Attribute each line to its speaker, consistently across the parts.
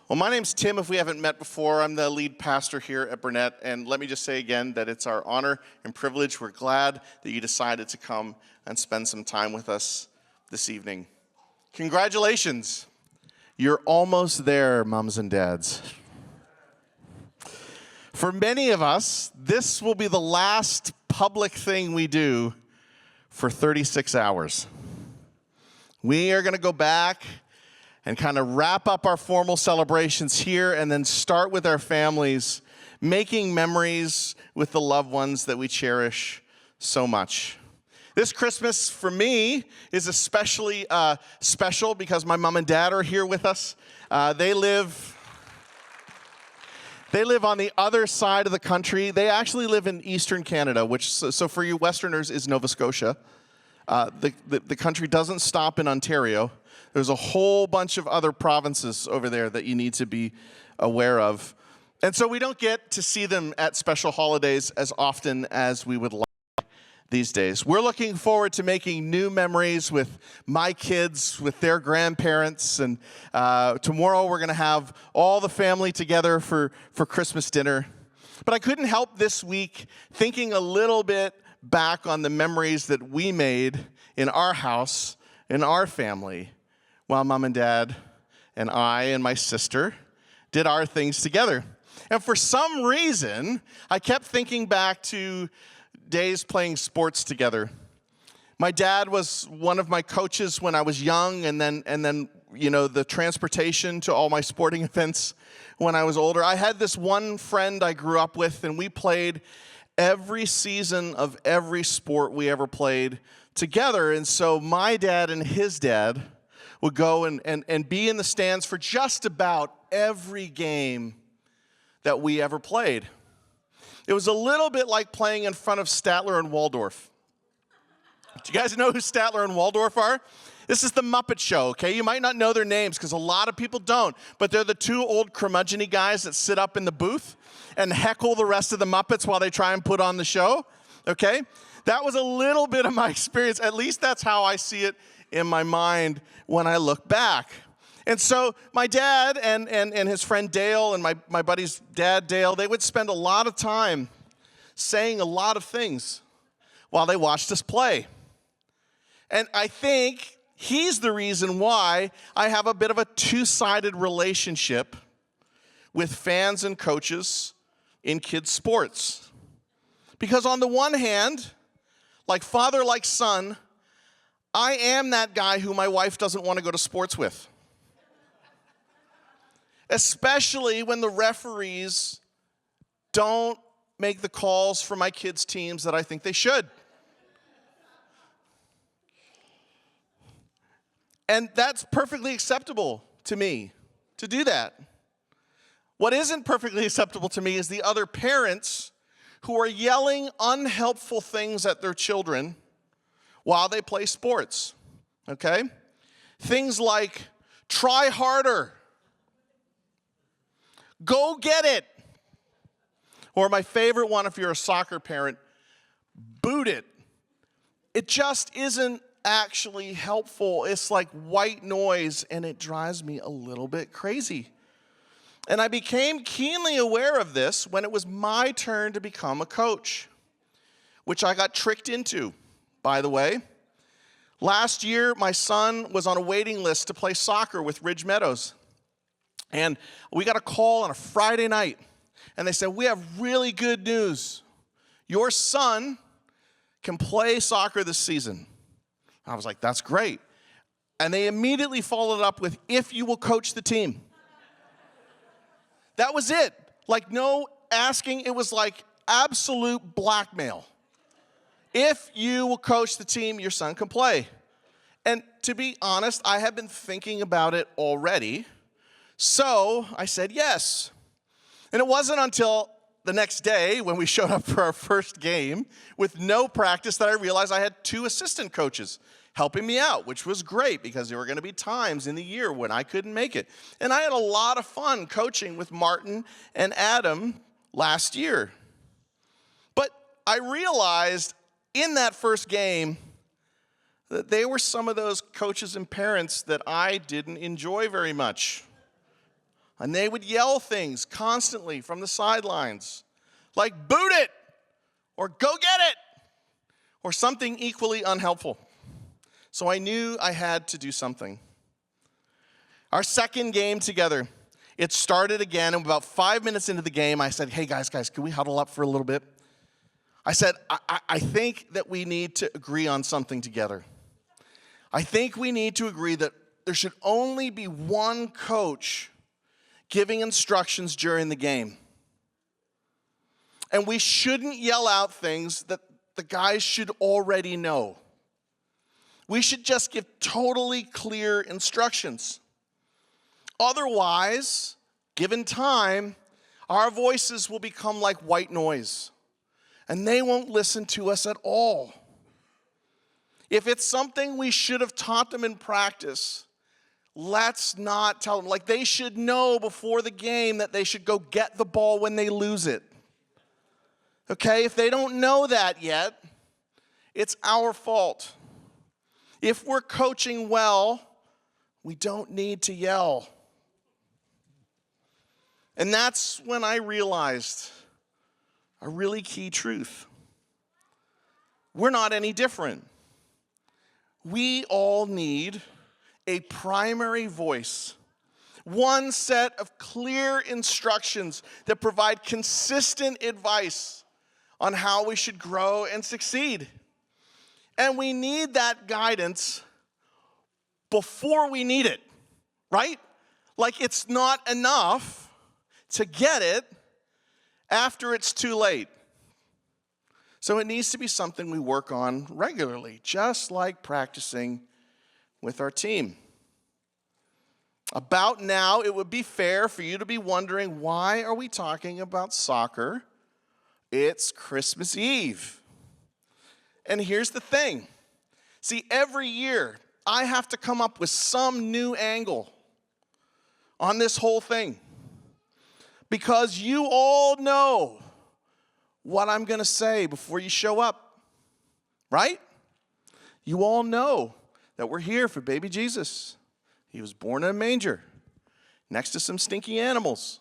Speaker 1: Well, my name's Tim. If we haven't met before, I'm the lead pastor here at Burnett. And let me just say again that it's our honor and privilege. We're glad that you decided to come and spend some time with us this evening. Congratulations. You're almost there, moms and dads. For many of us, this will be the last public thing we do for 36 hours. We are going to go back and kind of wrap up our formal celebrations here and then start with our families, making memories with the loved ones that we cherish so much. This Christmas, for me, is especially special because my mom and dad are here with us. They live on the other side of the country. They actually live in eastern Canada, which, so for you Westerners, is Nova Scotia. The country doesn't stop in Ontario. There's a whole bunch of other provinces over there that you need to be aware of. And so we don't get to see them at special holidays as often as we would like these days. We're looking forward to making new memories with my kids, with their grandparents, and tomorrow we're going to have all the family together for Christmas dinner. But I couldn't help this week thinking a little bit back on the memories that we made in our house, in our family, while mom and dad and I and my sister did our things together. And for some reason, I kept thinking back to days playing sports together. My dad was one of my coaches when I was young, and then you know, the transportation to all my sporting events when I was older. I had this one friend I grew up with, and we played every season of every sport we ever played together. And so my dad and his dad would go and be in the stands for just about every game that we ever played. It was a little bit like playing in front of Statler and Waldorf. Do you guys know who Statler and Waldorf are? This is the Muppet Show, okay? You might not know their names because a lot of people don't, but they're the two old curmudgeon-y guys that sit up in the booth and heckle the rest of the Muppets while they try and put on the show, okay? That was a little bit of my experience. At least that's how I see it in my mind when I look back. And so my dad and his friend Dale and my buddy's dad, Dale, they would spend a lot of time saying a lot of things while they watched us play. And I think he's the reason why I have a bit of a two-sided relationship with fans and coaches in kids' sports. Because on the one hand, like father, like son, I am that guy who my wife doesn't want to go to sports with. Especially when the referees don't make the calls for my kids' teams that I think they should. And that's perfectly acceptable to me to do that. What isn't perfectly acceptable to me is the other parents who are yelling unhelpful things at their children while they play sports, okay? Things like, try harder, go get it, or my favorite one if you're a soccer parent, boot it. It just isn't actually helpful. It's like white noise, and it drives me a little bit crazy. And I became keenly aware of this when it was my turn to become a coach, which I got tricked into, by the way. Last year, my son was on a waiting list to play soccer with Ridge Meadows. And we got a call on a Friday night, and they said, we have really good news. Your son can play soccer this season. I was like, that's great. And they immediately followed up with, if you will coach the team. That was it. Like, no asking. It was like absolute blackmail. If you will coach the team, your son can play. And to be honest, I had been thinking about it already. So I said yes. And it wasn't until the next day when we showed up for our first game with no practice that I realized I had two assistant coaches helping me out, which was great because there were going to be times in the year when I couldn't make it. And I had a lot of fun coaching with Martin and Adam last year. But I realized in that first game that they were some of those coaches and parents that I didn't enjoy very much. And they would yell things constantly from the sidelines, like boot it, or go get it, or something equally unhelpful. So I knew I had to do something. Our second game together, it started again, and about 5 minutes into the game, I said, hey, guys, can we huddle up for a little bit? I said, I think that we need to agree on something together. I think we need to agree that there should only be one coach giving instructions during the game. And we shouldn't yell out things that the guys should already know. We should just give totally clear instructions. Otherwise, given time, our voices will become like white noise, and they won't listen to us at all. If it's something we should have taught them in practice, let's not tell them. Like, they should know before the game that they should go get the ball when they lose it. Okay, if they don't know that yet, it's our fault. If we're coaching well, we don't need to yell. And that's when I realized a really key truth. We're not any different. We all need a primary voice, one set of clear instructions that provide consistent advice on how we should grow and succeed. And we need that guidance before we need it, right? Like, it's not enough to get it after it's too late. So it needs to be something we work on regularly, just like practicing with our team. About now, it would be fair for you to be wondering, why are we talking about soccer? It's Christmas Eve. And here's the thing. See, every year, I have to come up with some new angle on this whole thing. Because you all know what I'm going to say before you show up, right? You all know that we're here for baby Jesus. He was born in a manger next to some stinky animals.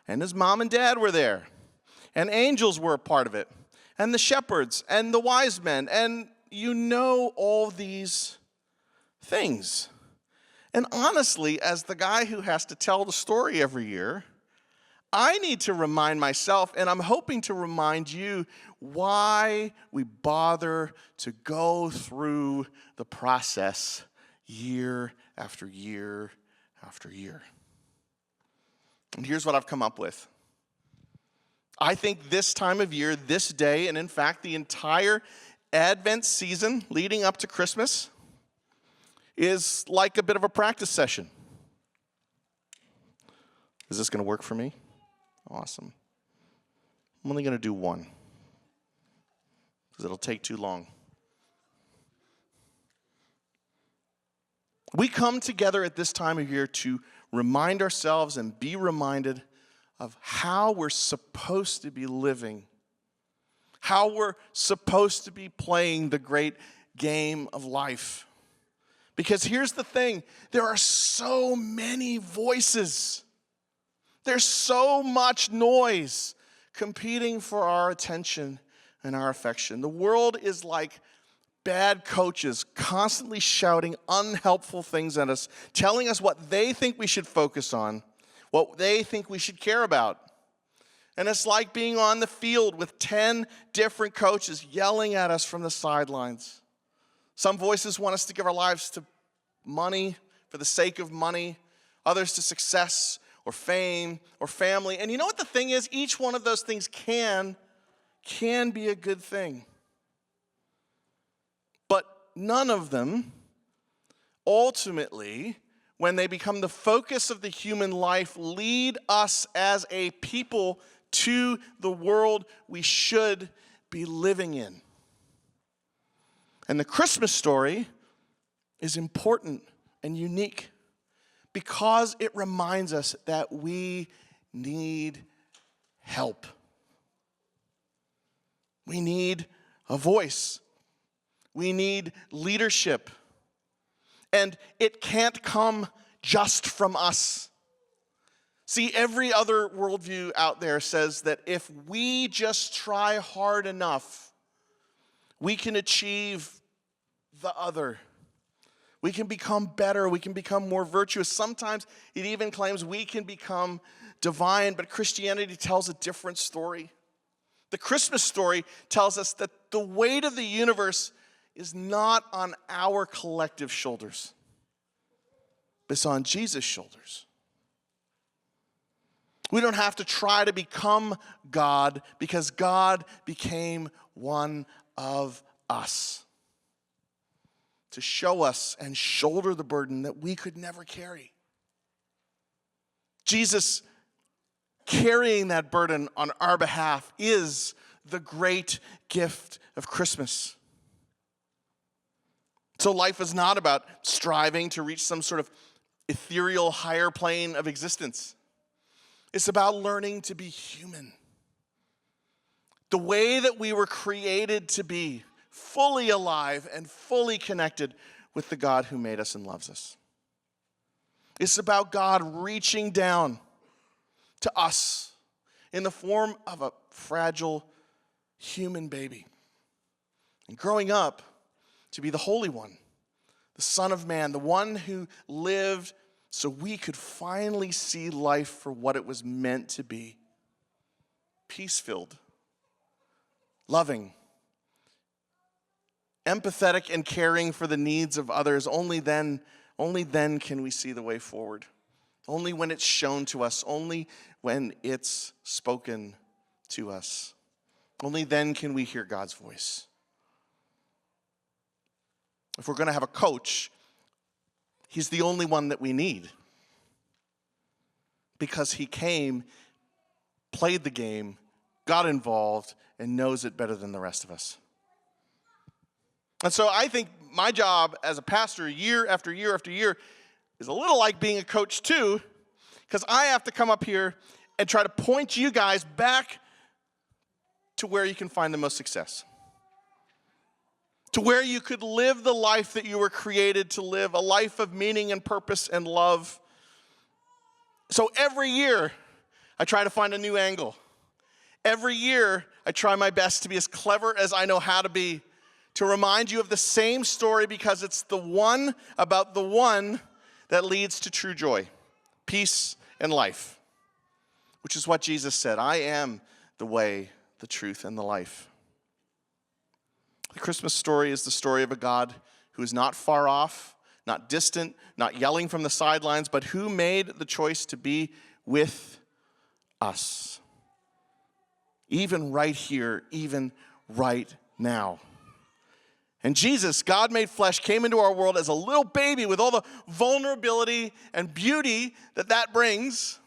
Speaker 1: And his mom and dad were there. And angels were a part of it. And the shepherds and the wise men. And you know all these things. And honestly, as the guy who has to tell the story every year, I need to remind myself, and I'm hoping to remind you, why we bother to go through the process year after year after year. And here's what I've come up with. I think this time of year, this day, and in fact the entire Advent season leading up to Christmas is like a bit of a practice session. Is this going to work for me? Awesome. I'm only going to do one because it'll take too long. We come together at this time of year to remind ourselves and be reminded of how we're supposed to be living, how we're supposed to be playing the great game of life. Because here's the thing, there are so many voices. There's so much noise competing for our attention and our affection. The world is like bad coaches constantly shouting unhelpful things at us, telling us what they think we should focus on, what they think we should care about. And it's like being on the field with 10 different coaches yelling at us from the sidelines. Some voices want us to give our lives to money for the sake of money, others to success or fame or family. And you know what the thing is? Each one of those things can be a good thing. But none of them, ultimately, when they become the focus of the human life, lead us as a people to the world we should be living in. And the Christmas story is important and unique because it reminds us that we need help. We need a voice. We need leadership. And it can't come just from us. See, every other worldview out there says that if we just try hard enough, we can achieve the other. We can become better. We can become more virtuous. Sometimes it even claims we can become divine, but Christianity tells a different story. The Christmas story tells us that the weight of the universe is not on our collective shoulders, but it's on Jesus' shoulders. We don't have to try to become God because God became one of us to show us and shoulder the burden that we could never carry. Jesus carrying that burden on our behalf is the great gift of Christmas. So life is not about striving to reach some sort of ethereal higher plane of existence. It's about learning to be human. The way that we were created to be, fully alive and fully connected with the God who made us and loves us. It's about God reaching down to us in the form of a fragile human baby and growing up to be the Holy One, the Son of Man, the one who lived so we could finally see life for what it was meant to be. Peace-filled, loving, empathetic and caring for the needs of others. Only then can we see the way forward. Only when it's shown to us. Only when it's spoken to us. Only then can we hear God's voice. If we're going to have a coach, he's the only one that we need. Because he came, played the game, got involved, and knows it better than the rest of us. And so I think my job as a pastor year after year after year is a little like being a coach too, because I have to come up here and try to point you guys back to where you can find the most success. To where you could live the life that you were created to live, a life of meaning and purpose and love. So every year, I try to find a new angle. Every year, I try my best to be as clever as I know how to be, to remind you of the same story because it's the one about the one that leads to true joy, peace, and life, which is what Jesus said, I am the way, the truth, and the life. The Christmas story is the story of a God who is not far off, not distant, not yelling from the sidelines, but who made the choice to be with us. Even right here, even right now. And Jesus, God made flesh, came into our world as a little baby with all the vulnerability and beauty that brings.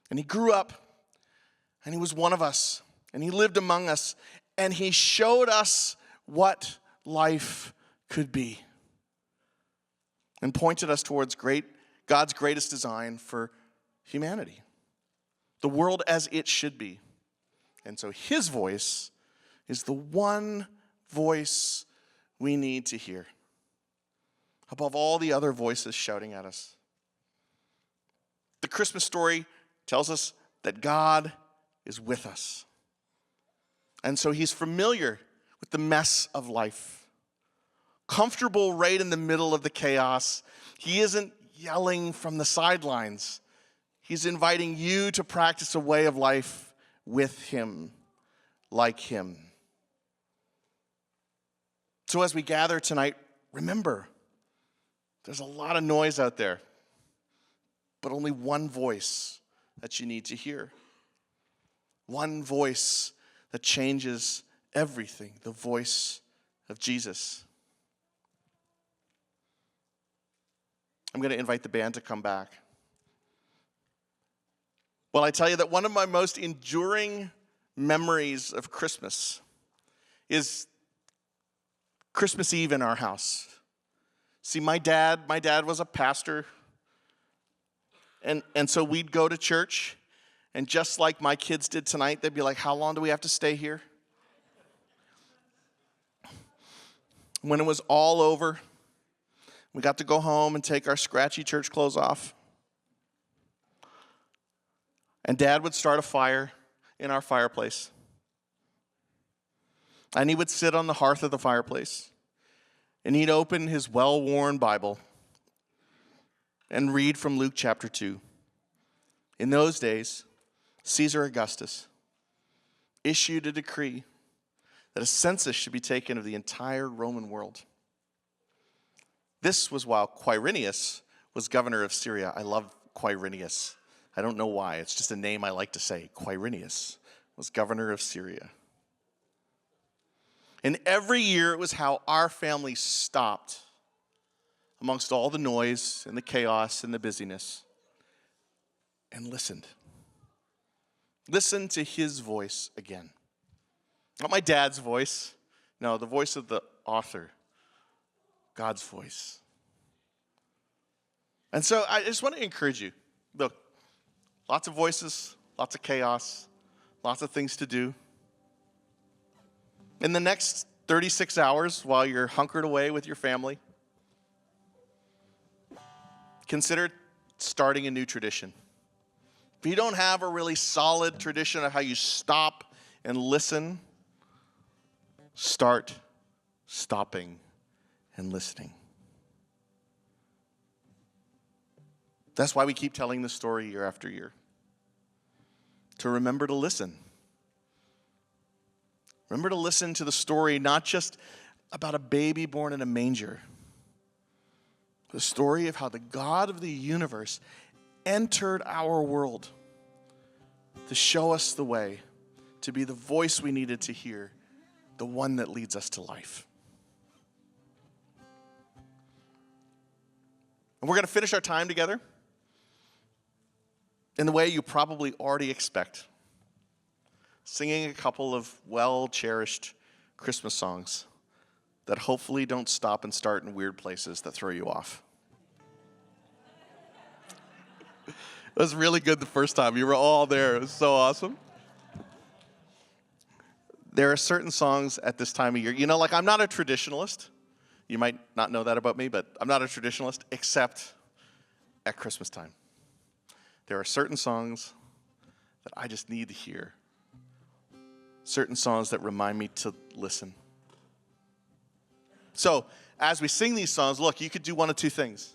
Speaker 1: And he grew up, and he was one of us, and he lived among us, and he showed us what life could be and pointed us towards God's greatest design for humanity, the world as it should be. And so his voice is the one voice we need to hear above all the other voices shouting at us. The Christmas story tells us that God is with us. And so he's familiar with the mess of life. Comfortable right in the middle of the chaos. He isn't yelling from the sidelines. He's inviting you to practice a way of life with him, like him. So as we gather tonight, remember, there's a lot of noise out there, but only one voice that you need to hear. One voice that changes everything, the voice of Jesus. I'm going to invite the band to come back. Well, I tell you that one of my most enduring memories of Christmas is Christmas Eve in our house. See, my dad was a pastor, and so we'd go to church, and just like my kids did tonight, they'd be like, how long do we have to stay here? When it was all over, we got to go home and take our scratchy church clothes off. And Dad would start a fire in our fireplace. And he would sit on the hearth of the fireplace. And he'd open his well-worn Bible and read from Luke chapter 2. In those days, Caesar Augustus issued a decree that a census should be taken of the entire Roman world. This was while Quirinius was governor of Syria. I love Quirinius. I don't know why. It's just a name I like to say. Quirinius was governor of Syria. And every year it was how our family stopped amongst all the noise and the chaos and the busyness and listened. Listened to his voice again. Not my dad's voice. No, the voice of the author. God's voice. And so I just want to encourage you. Look, lots of voices, lots of chaos, lots of things to do. In the next 36 hours, while you're hunkered away with your family, consider starting a new tradition. If you don't have a really solid tradition of how you stop and listen, start stopping and listening. That's why we keep telling the story year after year. To remember to listen. Remember to listen to the story not just about a baby born in a manger. The story of how the God of the universe entered our world to show us the way, to be the voice we needed to hear, the one that leads us to life. And we're going to finish our time together in the way you probably already expect, singing a couple of well-cherished Christmas songs that hopefully don't stop and start in weird places that throw you off. It was really good the first time. You were all there. It was so awesome. There are certain songs at this time of year. You know, like I'm not a traditionalist. You might not know that about me, but I'm not a traditionalist except at Christmas time. There are certain songs that I just need to hear. Certain songs that remind me to listen. So, as we sing these songs, look, you could do one of two things.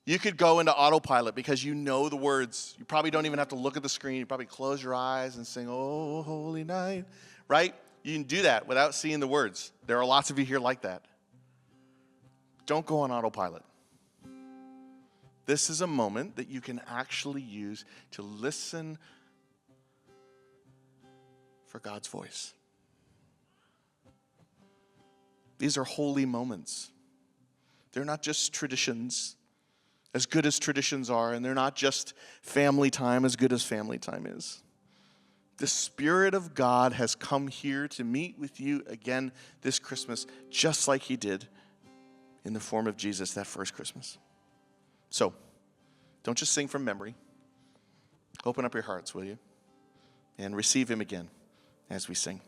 Speaker 1: You could go into autopilot because you know the words. You probably don't even have to look at the screen. You probably close your eyes and sing, "Oh, Holy Night," right? You can do that without seeing the words. There are lots of you here like that. Don't go on autopilot. This is a moment that you can actually use to listen for God's voice. These are holy moments. They're not just traditions, as good as traditions are, and they're not just family time, as good as family time is. The Spirit of God has come here to meet with you again this Christmas, just like he did in the form of Jesus that first Christmas. So, don't just sing from memory. Open up your hearts, will you? And receive him again as we sing.